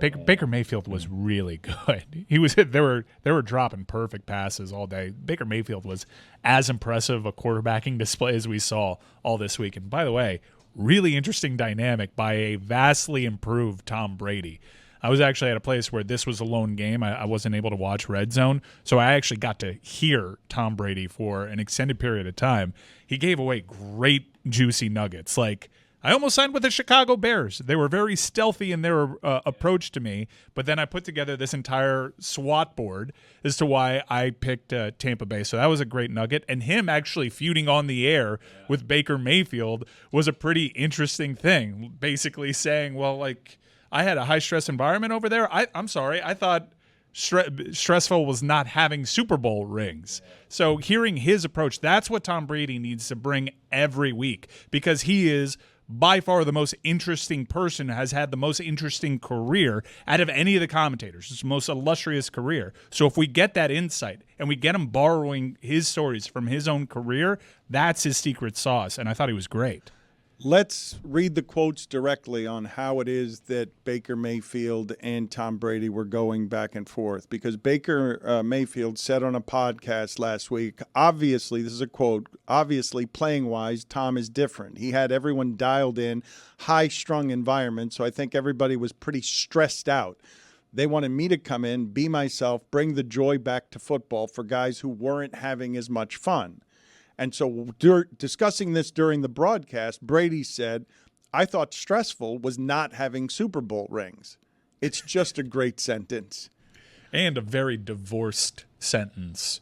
Baker Mayfield was really good. They were dropping perfect passes all day. Baker Mayfield was as impressive a quarterbacking display as we saw all this week. And by the way, really interesting dynamic by a vastly improved Tom Brady. I was actually at a place where this was a lone game. I wasn't able to watch Red Zone, so I actually got to hear Tom Brady for an extended period of time. He gave away great, juicy nuggets. Like, I almost signed with the Chicago Bears. They were very stealthy in their approach to me, but then I put together this entire SWAT board as to why I picked Tampa Bay. So that was a great nugget. And him actually feuding on the air with Baker Mayfield was a pretty interesting thing, basically saying, well, like, I had a high-stress environment over there. I'm sorry. I thought stressful was not having Super Bowl rings. So hearing his approach, that's what Tom Brady needs to bring every week, because he is by far the most interesting person, has had the most interesting career out of any of the commentators, his most illustrious career. So if we get that insight and we get him borrowing his stories from his own career, that's his secret sauce, and I thought he was great. Let's read the quotes directly on how it is that Baker Mayfield and Tom Brady were going back and forth. Because Baker Mayfield said on a podcast last week, obviously, this is a quote, obviously playing-wise, Tom is different. He had everyone dialed in, high-strung environment, so I think everybody was pretty stressed out. They wanted me to come in, be myself, bring the joy back to football for guys who weren't having as much fun. And so discussing this during the broadcast, Brady said, I thought stressful was not having Super Bowl rings. It's just a great sentence. And a very divorced sentence.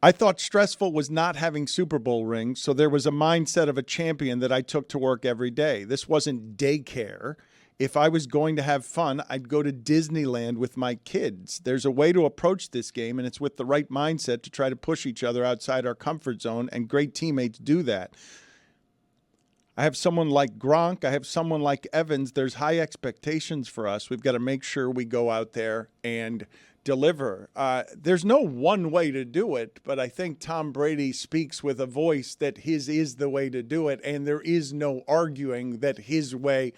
I thought stressful was not having Super Bowl rings, so there was a mindset of a champion that I took to work every day. This wasn't daycare. If I was going to have fun, I'd go to Disneyland with my kids. There's a way to approach this game, and it's with the right mindset to try to push each other outside our comfort zone, and great teammates do that. I have someone like Gronk. I have someone like Evans. There's high expectations for us. We've got to make sure we go out there and deliver. There's no one way to do it, but I think Tom Brady speaks with a voice that his is the way to do it, and there is no arguing that his way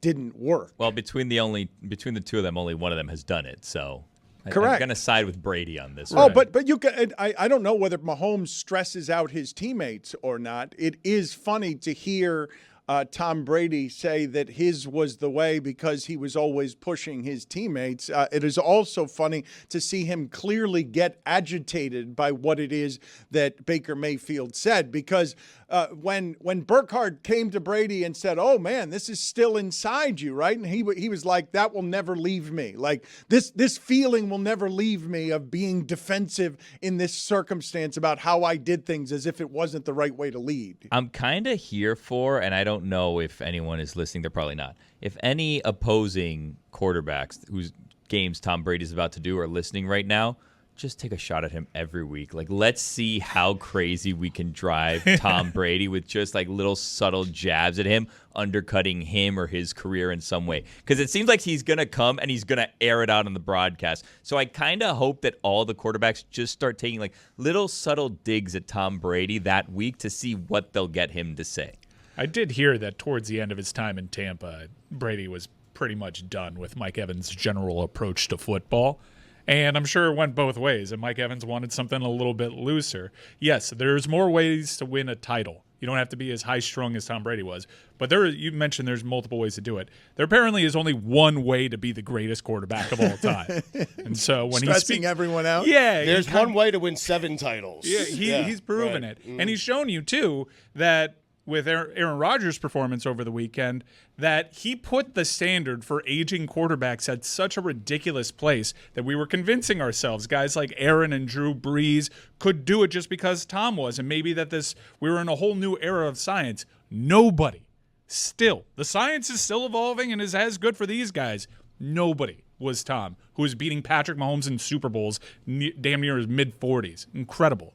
didn't work. Well, between the two of them, only one of them has done it. So correct. I'm going to side with Brady on this. Oh, one. but you can. I don't know whether Mahomes stresses out his teammates or not. It is funny to hear Tom Brady say that his was the way because he was always pushing his teammates. It is also funny to see him clearly get agitated by what it is that Baker Mayfield said, because when Burkhardt came to Brady and said, oh, man, this is still inside you, right? And he was like, that will never leave me. Like, this feeling will never leave me of being defensive in this circumstance about how I did things as if it wasn't the right way to lead. I'm kind of here for, and I don't know if anyone is listening, they're probably not. If any opposing quarterbacks whose games Tom Brady's about to do are listening right now, just take a shot at him every week. Like, let's see how crazy we can drive Tom Brady with just like little subtle jabs at him, undercutting him or his career in some way. Because it seems like he's going to come and he's going to air it out on the broadcast. So I kind of hope that all the quarterbacks just start taking like little subtle digs at Tom Brady that week to see what they'll get him to say. I did hear that towards the end of his time in Tampa, Brady was pretty much done with Mike Evans' general approach to football. And I'm sure it went both ways, and Mike Evans wanted something a little bit looser. Yes, there's more ways to win a title. You don't have to be as high-strung as Tom Brady was. But you mentioned there's multiple ways to do it. There apparently is only one way to be the greatest quarterback of all time. And so when stressing everyone out? Yeah. There's one way to win 7 titles. Yeah, he's proven it. And he's shown you, too, that with Aaron Rodgers' performance over the weekend, that he put the standard for aging quarterbacks at such a ridiculous place that we were convincing ourselves guys like Aaron and Drew Brees could do it just because Tom was, and maybe that we were in a whole new era of science. Nobody, still, the science is still evolving and is as good for these guys. Nobody was Tom, who was beating Patrick Mahomes in Super Bowls damn near his mid-40s. Incredible.